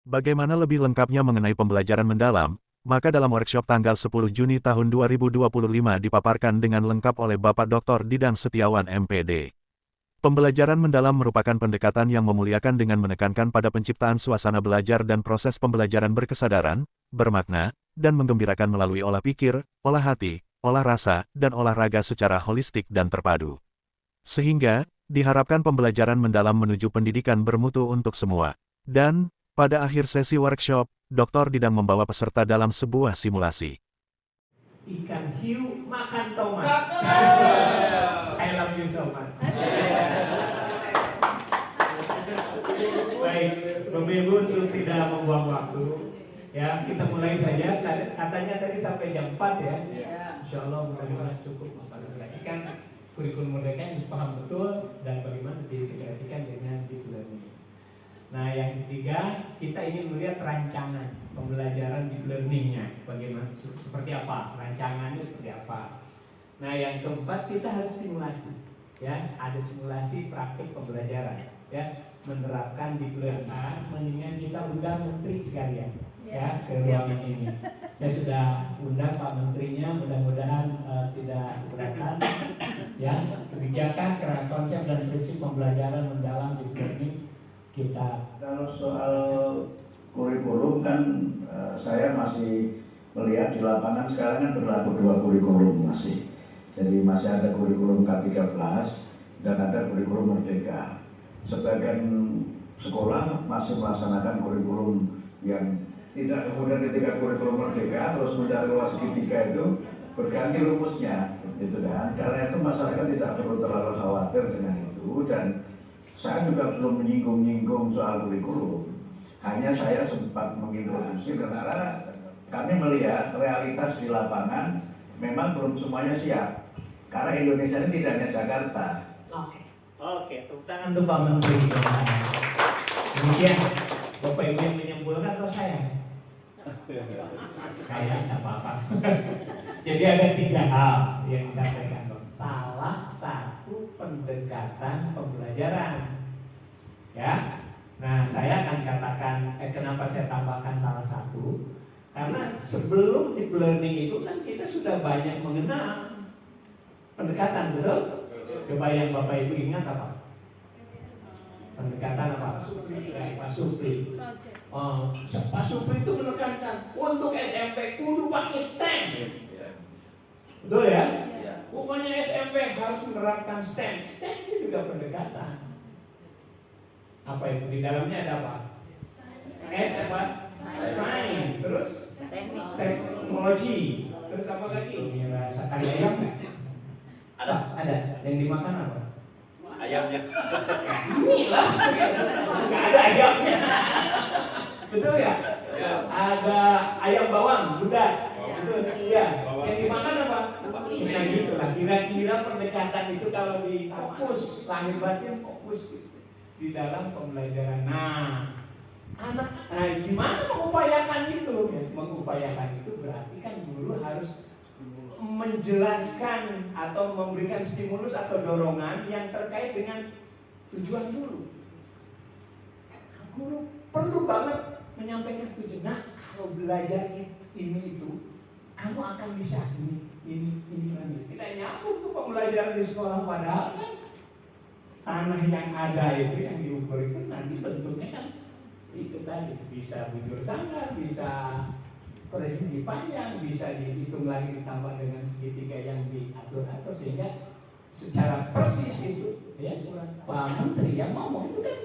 Bagaimana lebih lengkapnya mengenai pembelajaran mendalam, maka dalam workshop tanggal 10 Juni tahun 2025 dipaparkan dengan lengkap oleh Bapak Dr. Didang Setiawan MPD. Pembelajaran mendalam merupakan pendekatan yang memuliakan dengan menekankan pada penciptaan suasana belajar dan proses pembelajaran berkesadaran, bermakna, dan menggembirakan melalui olah pikir, olah hati, olah rasa, dan olahraga secara holistik dan terpadu. Sehingga, diharapkan pembelajaran mendalam menuju pendidikan bermutu untuk semua. Dan, pada akhir sesi workshop, Dr. Didang membawa peserta dalam sebuah simulasi. Ikan hiu makan tomat. I love you so much. Baik, Bapak Ibu, untuk tidak membuang waktu, ya kita mulai saja. Katanya tadi sampai jam 4 ya. Insya Allah mudah-mudahan cukup. Apalagi kan kurikulum Merdeka harus paham betul dan bagaimana diintegrasikan dengan deep learning. Nah, yang ketiga, kita ingin melihat rancangan pembelajaran deep learning-nya, bagaimana, seperti apa, rancangannya seperti apa. Nah, yang keempat, kita harus simulasi, ya, ada simulasi praktik pembelajaran, ya, menerapkan deep learning. Mendingan kita undang menteri sekalian, ya, ke ruangan ini. Saya sudah undang Pak Menterinya, mudah-mudahan tidak keberatan, ya, kebijakan, kerangka konsep dan prinsip pembelajaran mendalam deep learning. Kita kalau soal kurikulum kan saya masih melihat di lapangan sekarang kan berlaku dua kurikulum masih. Jadi masih ada kurikulum K13 dan ada kurikulum Merdeka. Sebagian sekolah masih melaksanakan kurikulum yang tidak, kemudian ketika kurikulum Merdeka terus mencari ruas segitiga itu berganti rumusnya, gitu kan. Karena itu masyarakat tidak perlu terlalu khawatir dengan itu, dan saya juga belum menyinggung-nyinggung soal kurikulum. Hanya saya sempat mengintroduksi karena kami melihat realitas di lapangan memang belum semuanya siap. Karena Indonesia ini tidak hanya Jakarta. Oke, tepuk tangan untuk Pak Menteri. Kemudian Bapak Ibu yang menyimpulkan atau saya? Saya tidak apa-apa. Jadi ada 3 hal yang disampaikan. Salah satu pendekatan pembelajaran, ya. Nah, saya akan katakan kenapa saya tambahkan salah satu, karena sebelum deep learning itu kan kita sudah banyak mengenal pendekatan, betul? Coba yang Bapak Ibu ingat apa? Pendekatan apa? Pak Supri. Pak Supri itu menekankan untuk SMP kudu pakai STEM, betul ya? Pokoknya SMP harus menerapkan STEM. STEM itu juga pendekatan. Apa itu? Di dalamnya ada apa? S apa? Science. Terus? Teknologi. Terus apa lagi? Sekali ayam nggak? Ada. Yang dimakan apa? Ayamnya. Inilah. Nggak ada ayamnya. Betul ya? Ada ayam bawang, budak. Betul. Ya. Yang dimakan apa? Nah gitu lah, kira-kira pendekatan itu kalau di fokus, lahir batin fokus di dalam pembelajaran. Nah, gimana mengupayakan itu? Ya, mengupayakan itu berarti kan guru harus menjelaskan atau memberikan stimulus atau dorongan yang terkait dengan tujuan guru. Guru perlu banget menyampaikan tujuan. Nah, kalau belajar ini itu, kamu akan bisa ini. Kita nyambung tuh pembelajaran di sekolah, padahal kan tanah yang ada itu yang diukur itu nanti bentuknya kan itu tadi, bisa bujur sanggar, bisa persegi panjang, bisa dihitung lagi ditambah dengan segitiga yang diatur-atur, sehingga secara persis itu ya Pak Menteri yang ngomong itu kan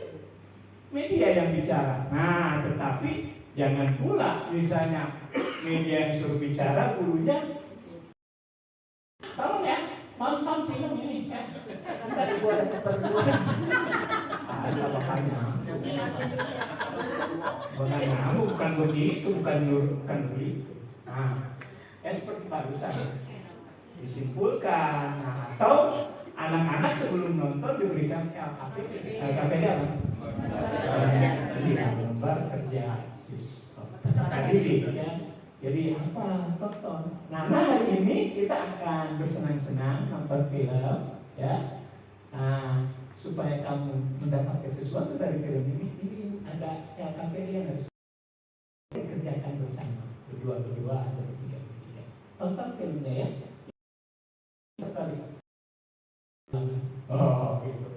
media yang bicara. Nah, tetapi jangan pula misalnya media yang suruh bicara, gurunya tolong ya, nonton film ini ya. Nanti gua ada keperluan. Ada makanya. Bukan begitu. Nah, seperti barusan disimpulkan. Nah, atau anak-anak sebelum nonton diberikan KPD apa? Lembar kerja siswa. Tadi ya. Jadi apa? Tonton. Nah, hari ini kita akan bersenang-senang nonton film, ya. Nah, supaya kamu mendapatkan sesuatu dari film ini ada LKPD yang harus kedua atau ketiga. Tonton filmnya ya. Sekali. Oh, gitu.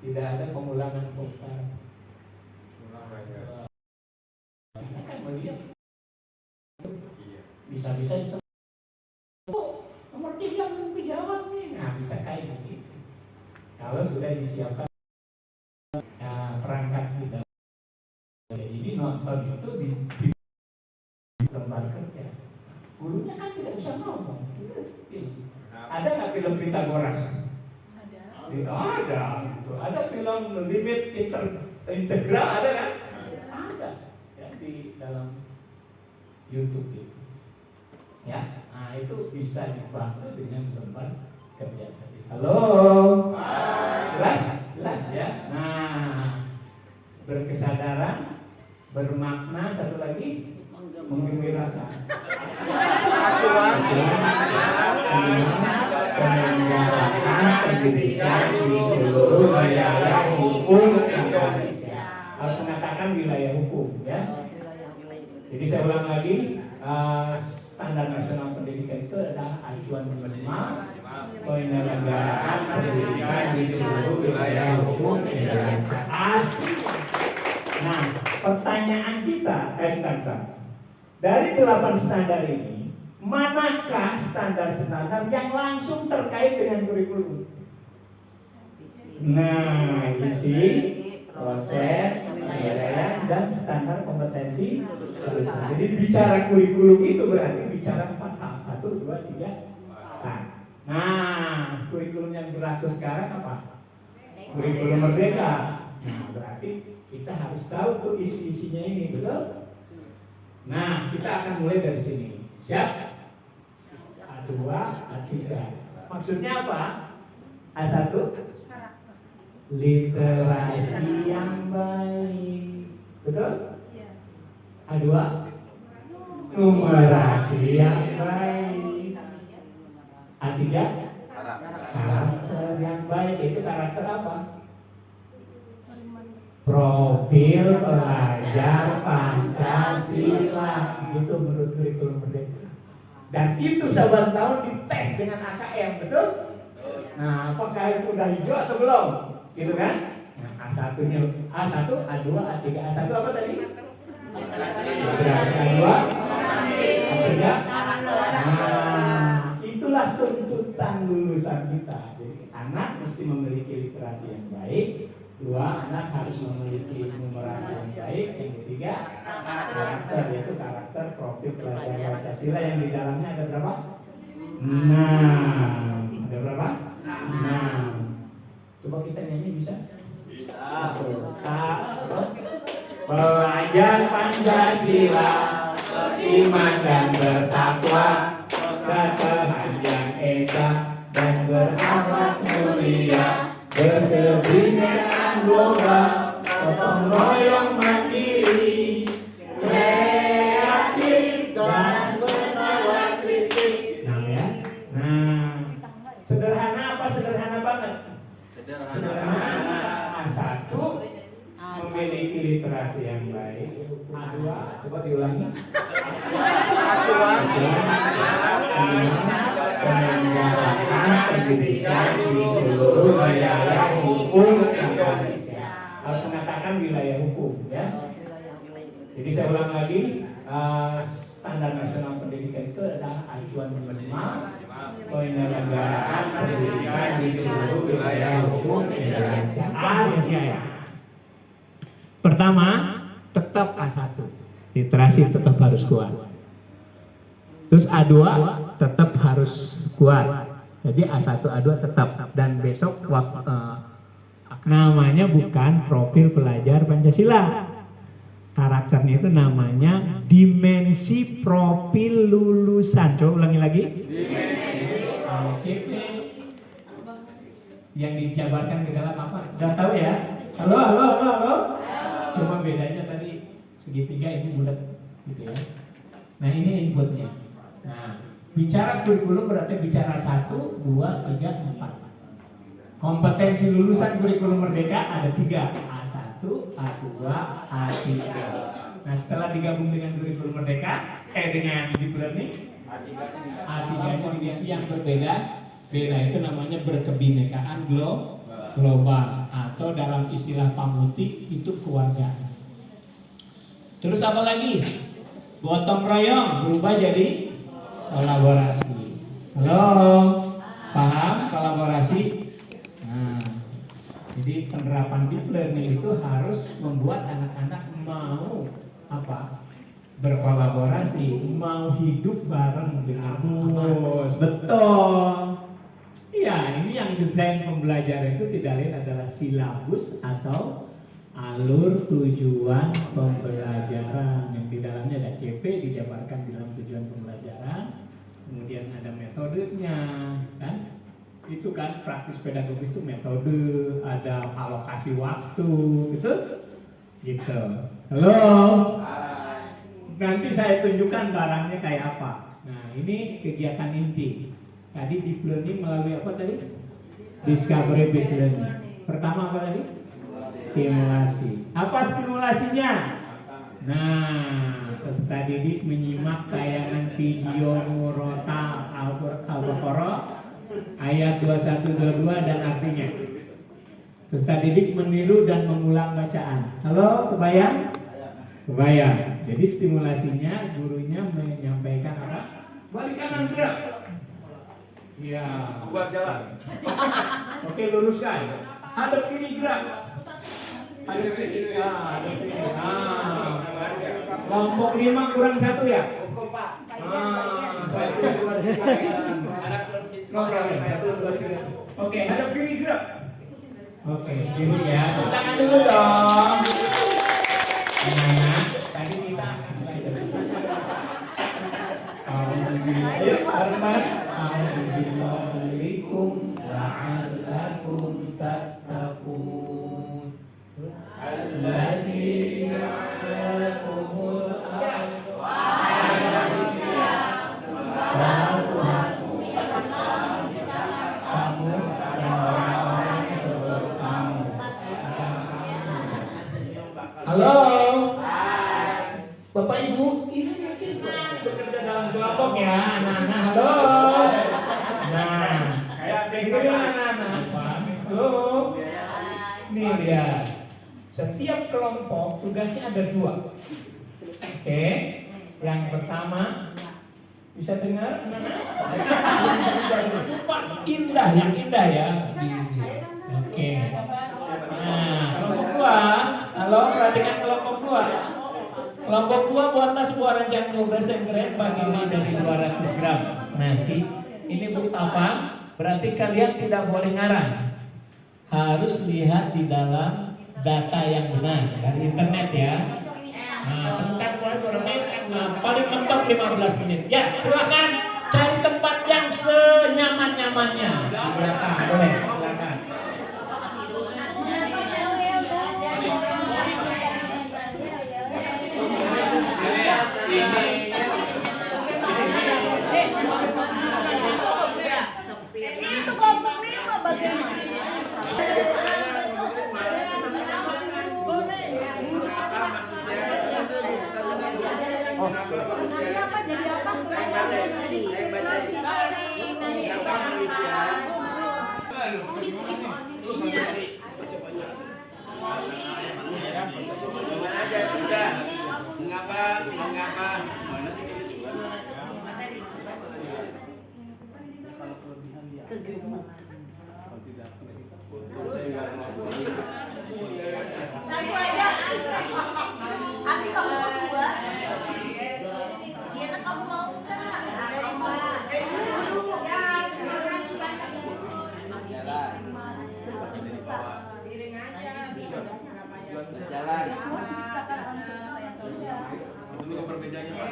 Tidak ada pengulangan kota. Kita kan melihat bisa-bisa itu nomor 3 belum dijawab nih. Nah, bisa kayak begitu. Kalau sudah disiapkan perangkat kita. Jadi nonton itu di lembar kerja. Gurunya kan tidak usah ngomong. Ada nggak film Pitagoras? Ada. Gitu. Ada film limit integral ada kan? Ada. Ya, di dalam YouTube itu. Ya, nah itu bisa dibantu dengan lembar kerja tadi. Halo. Jelas ya. Nah, berkesadaran, bermakna, satu lagi menggembirakan. Menyelenggarakan pendidikan di seluruh wilayah hukum Indonesia. Harus mengatakan wilayah hukum, ya. Jadi saya ulang lagi, standar nasional pendidikan itu adalah acuan minimal menyelenggarakan pendidikan di seluruh wilayah hukum Indonesia. Nah, pertanyaan kita, dari 8 standar ini, manakah standar-standar yang langsung terkait dengan kurikulum? Nah, isi, proses, penilaian, dan standar kompetensi. Jadi bicara kurikulum itu berarti bicara 4 hal. 1, 2, 3, 4. Nah, kurikulum yang berlaku sekarang apa? Kurikulum Merdeka. Nah, berarti kita harus tahu tuh isi-isinya ini, betul? Nah, kita akan mulai dari sini. Siap? A2, A3. Maksudnya apa? A1, literasi yang baik. Betul? A2, numerasi yang baik. A3, karakter yang baik. Itu karakter apa? Profil pelajar Pancasila. Itu menurut kurikulum Merdeka. Dan itu saban tahun dites dengan AKM, betul? Nah, apakah itu udah hijau atau belum? Gitu kan? Nah, A1-nya A1, A2, A3. A1 apa tadi? A2, A3. Nah, itulah tuntutan lulusan kita. Jadi anak mesti memiliki literasi yang baik. 2, anak harus memiliki numerasi yang baik. Yang ketiga, karakter, yaitu karakter profil pelajar Pancasila yang di dalamnya ada berapa? 6. Ada berapa? 6. Coba kita nyanyi bisa? Bisa. Pelajar Pancasila, beriman dan bertakwa, berkehanjang esa dan berakhlak mulia, berkebinekaan global, gotong royong mandiri, kreatif dan bernalar kritis. Nah ya, sederhana apa? Sederhana banget. Sederhana. A1, memiliki literasi yang baik. A2, coba diulangi. Menyelenggarakan pendidikan di seluruh wilayah hukum Indonesia. Harus mengatakan wilayah hukum, ya. Jadi saya ulang lagi, standar nasional pendidikan itu adalah acuan minimal menyelenggarakan pendidikan di seluruh wilayah hukum Indonesia. Pertama, tetap A1, literasi tetap harus kuat. Terus A2 tetap harus kuat. Jadi A1, A2 tetap. Dan besok namanya bukan profil pelajar Pancasila. Karakternya itu namanya dimensi profil lulusan. Coba ulangi lagi. Dimensi. Yang dijabarkan ke dalam apa? Udah tahu ya? Halo. Cuma bedanya tadi segitiga ini bulat gitu ya. Nah ini inputnya. Nah, bicara kurikulum berarti bicara 1, 2, 3, 4. Kompetensi lulusan kurikulum Merdeka ada 3. A1, A2, A3. Nah, setelah digabung dengan kurikulum merdeka, dengan deep learning, A3-nya divisi yang berbeda. Itu namanya berkebinekaan global atau dalam istilah Pamutik itu keluarga. Terus apa lagi? Gotong royong berubah jadi kolaborasi. Halo, paham kolaborasi? Nah, jadi penerapan deep learning itu harus membuat anak-anak mau apa? Berkolaborasi, mau hidup bareng dengan bos. Betul. Iya, ini yang desain pembelajaran itu tidak lain adalah silabus atau alur tujuan pembelajaran, yang di dalamnya ada CV dijabarkan di dalam tujuan pembelajaran, kemudian ada metodenya, kan? Itu kan praktis pedagogis itu metode, ada alokasi waktu, gitu. Halo. Nanti saya tunjukkan barangnya kayak apa. Nah, ini kegiatan inti. Tadi deep learning melalui apa tadi? Discovery based learning. Pertama apa tadi? Stimulasi. Apa stimulasinya? Nah, peserta didik menyimak tayangan video Murota Al-Baqarah ayat 21-22 dan artinya. Peserta didik meniru dan mengulang bacaan. Halo, kebayang? Kebayang. Jadi stimulasinya gurunya menyampaikan apa? Balik kanan gerak. Iya. Buat jalan. Oke, luruskan. Hadap kiri gerak. Hadap kiri. Hadap kiri. Kelompok 5 kurang 1 ya? Hukum Pak. 1, 2, 3. Oke, hadap kiri gerak. Oke, kiri ya. Tepuk tangan dulu dong. Anak-anak, tadi kita Alhamdulillahirrahmanirrahim la'allakum tattaqun alladzi ja'alakumul arda kamu dan orang-orang sebelum kamu. Halo Bapak Ibu, ini senang bekerja dalam kelompok ya, anak-anak. Halo. Nah, dengerin anak-anak. Halo. Nih lihat. Setiap kelompok tugasnya ada 2. Oke. Yang pertama, bisa dengar anak-anak? Indah, yang indah ya. Oke. Nah, kelompok 2. Halo, perhatikan kelompok 2. Kelompok 2 buatlah sebuah rancangan progres yang keren bagi ini dari 200 gram nasi. Ini bukti apa? Berarti kalian tidak boleh ngarang. Harus lihat di dalam data yang benar dari internet ya. Nah, temukan paling mentok 15 menit. Ya, silakan cari tempat yang senyaman-nyamannya di belakang. Boleh, silakan. Itu kelompok 5 bagaimana? Jadi apa? Mengapa? Satu aja. Asik kamu berdua. Gimana kamu mau enggak? Dari guru. Ya, Jalan. Dulu perbedaannya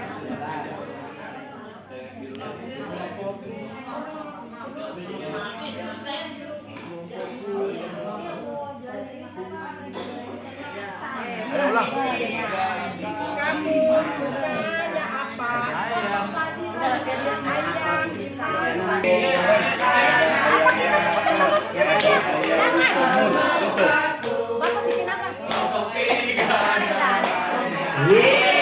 kamu sukanya apa? Ayam. Yeah.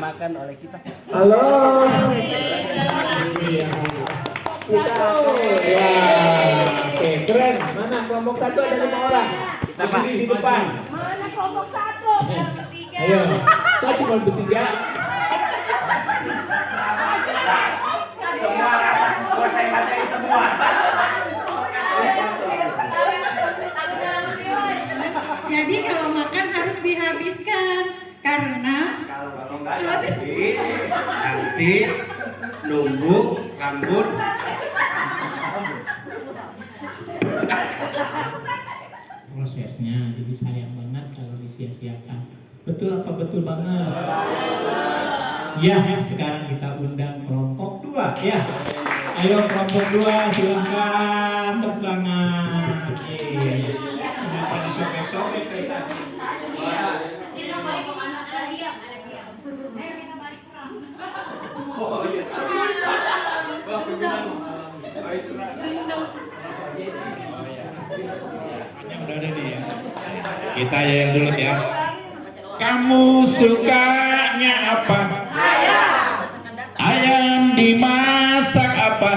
dinamakan oleh kita. Halo. Satu. Ya. Oke, keren. Mana kelompok satu ada 5 orang. Berdiri di depan. Mana kelompok satu? Bertiga. Ayo. Kok cuma bertiga? Semua kuasai materi semua. Jadi kalau makan harus dihabiskan karena Kalau enggak nanti nunggu rambut. Prosesnya, jadi sayang banget kalau disia-siakan. Betul apa betul banget? Ya, sekarang kita undang kelompok 2 ya. Ayo kelompok 2 silakan tepuk tangan. Kenapa disobek-sobek kayak tadi? Udah ada nih ya. Kita yang dulu ya. Kamu sukanya apa? Ayam dimasak apa?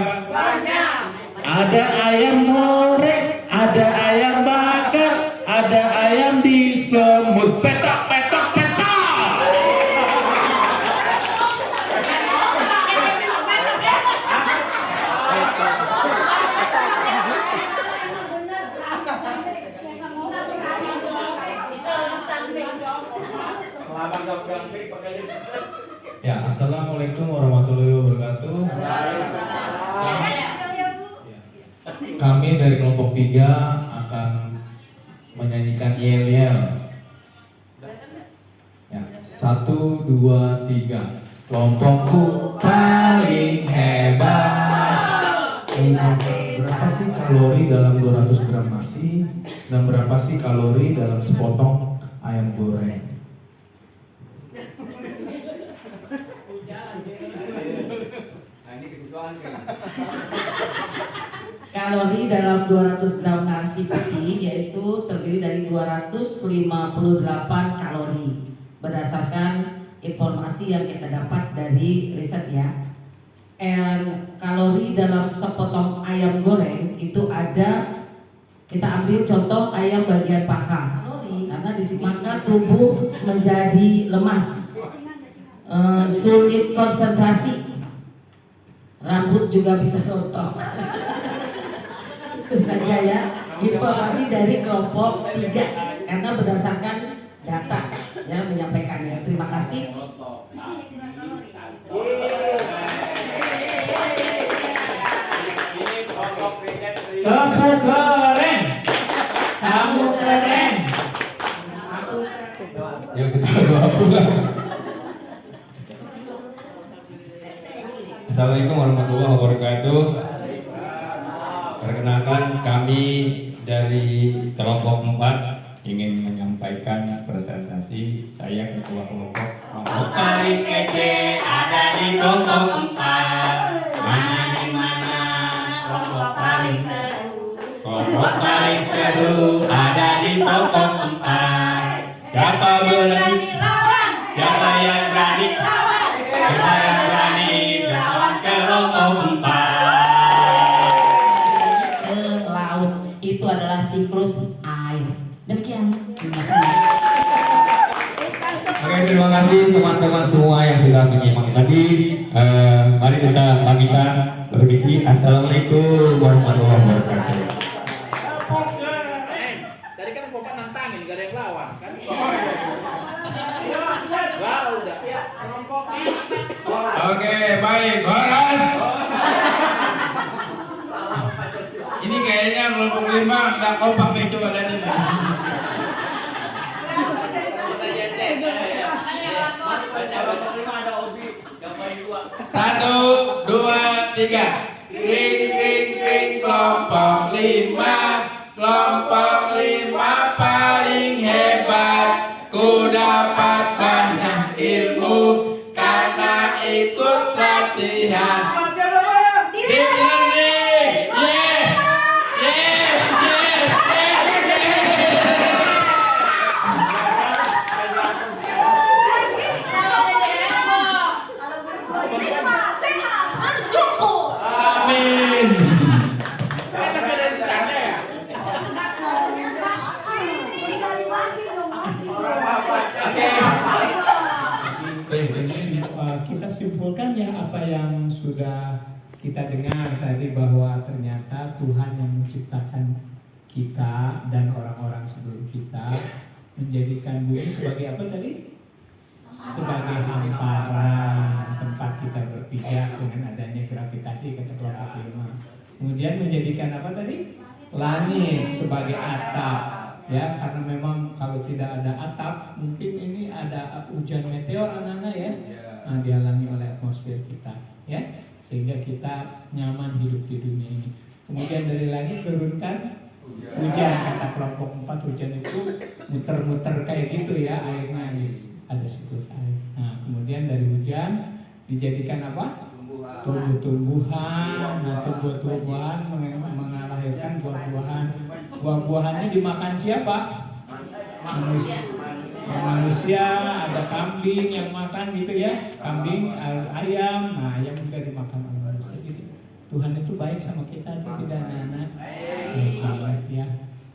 Ada ayam goreng, ada ayam bakar, ada ayam disemut. Petok, petok, petok. Ya, assalamualaikum warahmatullahi wabarakatuh. Kami dari kelompok 3 akan menyanyikan yel-yel. Ya, 1, 2, 3. Kelompokku paling hebat. Berapa sih kalori dalam 200 gram nasi dan berapa sih kalori dalam sepotong ayam goreng? Kalori dalam 200 gram nasi putih yaitu terdiri dari 258 kalori berdasarkan informasi yang kita dapat dari riset ya. Kalori dalam sepotong ayam goreng itu ada, kita ambil contoh ayam bagian paha. Kalori karena di sini maka tubuh menjadi lemas, sulit konsentrasi, rambut juga bisa rontok. Itu saja ya informasi dari kelompok 3 karena berdasarkan data ya menyampaikannya. Terima kasih. Kamu keren. Kamu keren. Yuk kita doa pulang. Assalamualaikum warahmatullahi wabarakatuh. Perkenalkan kami dari kelompok 4 ingin menyampaikan presentasi. Saya ketua kelompok. Kelompok paling kece ada di kelompok 4. Mana di mana kelompok paling seru. Kelompok paling seru ada di kelompok 4. Siapa berani lawan? Siapa yang berani lawan? Siapa yang berani lawan kelompok 4? Ke laut itu adalah siklus air. Demikian. Terima kasih. Oke, terima kasih teman-teman semua yang sudah menyimak tadi. Mari kita pamitan permisi. Assalamualaikum warahmatullahi wabarakatuh. Tadi kan Bapak nantangin, gak ada yang lawan kan? Wah, udah. Oke, baik, horas. Ini kayaknya kelompok 5 nggak kompak nih, coba lihat ini. Satu, dua, tiga. Ring, ring, ring, kelompok 5. Kelompok 5 paling hebat. Ku dapat banyak ilmu karena ikut latihan. Deep learning, yeah, yeah, yeah, yeah. apa yang sudah kita dengar tadi bahwa ternyata Tuhan yang menciptakan kita dan orang-orang sebelum kita menjadikan bumi sebagai apa tadi? Sebagai hamparan tempat kita berpijak dengan adanya gravitasi kata kelompok 5. Kemudian menjadikan apa tadi? Langit sebagai atap, ya, karena memang kalau tidak ada atap mungkin ini ada hujan meteor anak-anak ya, dialami oleh atmosfer kita, ya, sehingga kita nyaman hidup di dunia ini. Kemudian dari langit turunkan hujan, kata kelompok 4, hujan itu muter-muter kayak gitu ya, airnya ada siklus air. Nah, kemudian dari hujan dijadikan apa? Tumbuh-tumbuhan. Nah, tumbuh-tumbuhan mengalahkan buah-buahan. Buah-buahannya dimakan siapa? Manusia, ada kambing yang makan gitu ya, kambing, ayam. Nah, ayam juga dimakan oleh manusia. Jadi Tuhan itu baik sama kita atau tidak, anak-anak? Baik ya.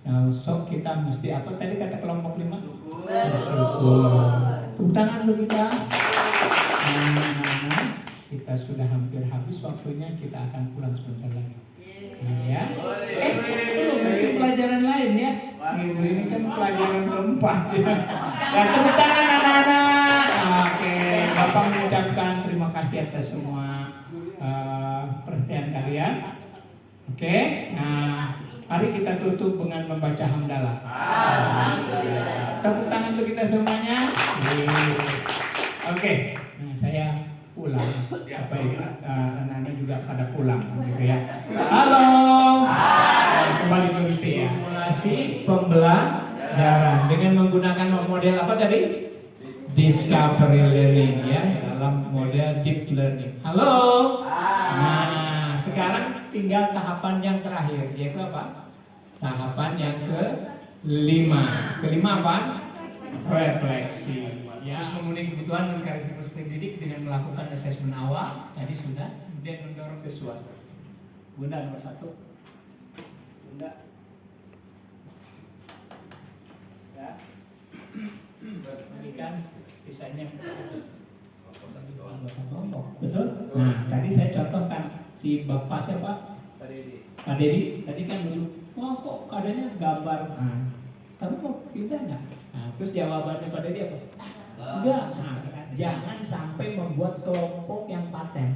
Nah, sok kita mesti apa tadi kata kelompok 5? Bersyukur. Tepuk tangan untuk kita. Nah, kita sudah hampir habis waktunya, kita akan pulang sebentar lagi. Nah, ya. Mungkin pelajaran lain ya. Minggu ini kan pelajaran keempat ya. Dan tepuk tangan anak-anak. Oke, Bapak mengucapkan terima kasih atas semua perhatian kalian. Oke, nah mari kita tutup dengan membaca hamdalah. Tepuk tangan untuk kita semuanya. Oke, nah saya pulang. Apa itu? Anak-anak juga pada pulang, gitu ya. Halo. Kembali ke WC ya. Simulasi pembelajaran dengan menggunakan model apa tadi? Discovery learning ya, dalam model deep learning. Halo. Nah, sekarang tinggal tahapan yang terakhir, yaitu apa? Tahapan yang ke-5. Ke-5 apa? Refleksi. Ya, harus memenuhi kebutuhan dan karakteristik didik dengan melakukan asesmen awal. Tadi sudah, kemudian mendorong sesuatu. Bunda nomor 1. Bunda. Ya. Berikan sisanya. Betul? Nah, tadi saya contohkan si Bapak siapa? Pak Dedi. Tadi kan dulu, wah kok adanya gambar. Kamu mau pindah nggak? Nah, terus jawabannya Pak Dedi apa? Enggak. Nah, jangan sampai membuat kelompok yang paten.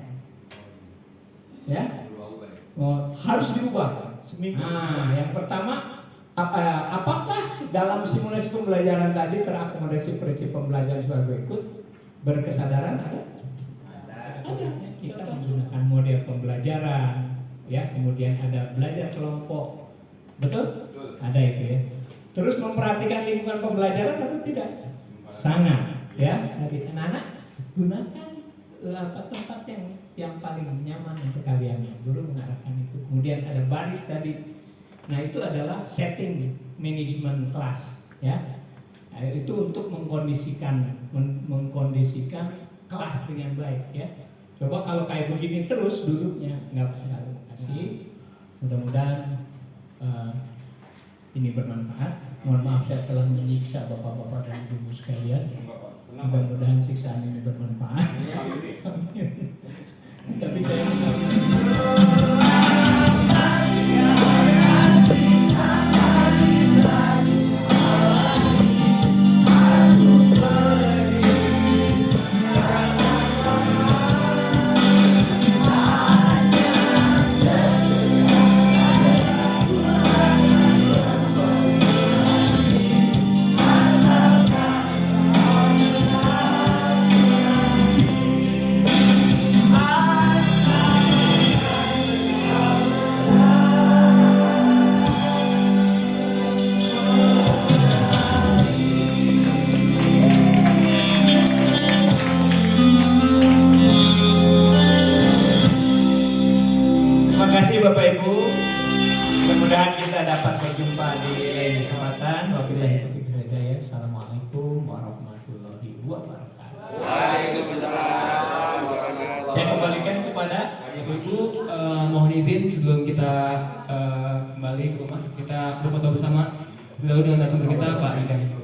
Ya? Harus diubah seminggu. Nah, yang pertama, apakah dalam simulasi pembelajaran tadi terakomodasi prinsip pembelajaran sebagai berikut? Berkesadaran ada? Ada. Kita menggunakan model pembelajaran, ya, kemudian ada belajar kelompok, betul? Ada itu ya. Terus memperhatikan lingkungan pembelajaran atau tidak? Sangat, ya. Jadi anak-anak gunakan tempat yang paling nyaman untuk kalian. Guru mengarahkan itu. Kemudian ada baris tadi. Nah, itu adalah setting manajemen kelas, ya. Nah, itu untuk mengkondisikan kelas dengan baik, ya. Coba kalau kayak begini terus duduknya, nggak kasih. Mudah-mudahan ini bermanfaat. Mohon maaf saya telah menyiksa bapak-bapak dan ibu sekalian. Mudah-mudahan siksaan ini bermanfaat. Tapi saya Bapak Ibu, mudah-mudahan kita dapat berjumpa di lain kesempatan. Wabillahi taufiq wal hidayah. Assalamualaikum warahmatullahi wabarakatuh. Waalaikumsalam warahmatullahi. Saya kembalikan kepada Ibu, mohon izin sebelum kita kembali ke rumah, kita berfoto bersama. Dahulu dengan narasumber kita Pak Ida.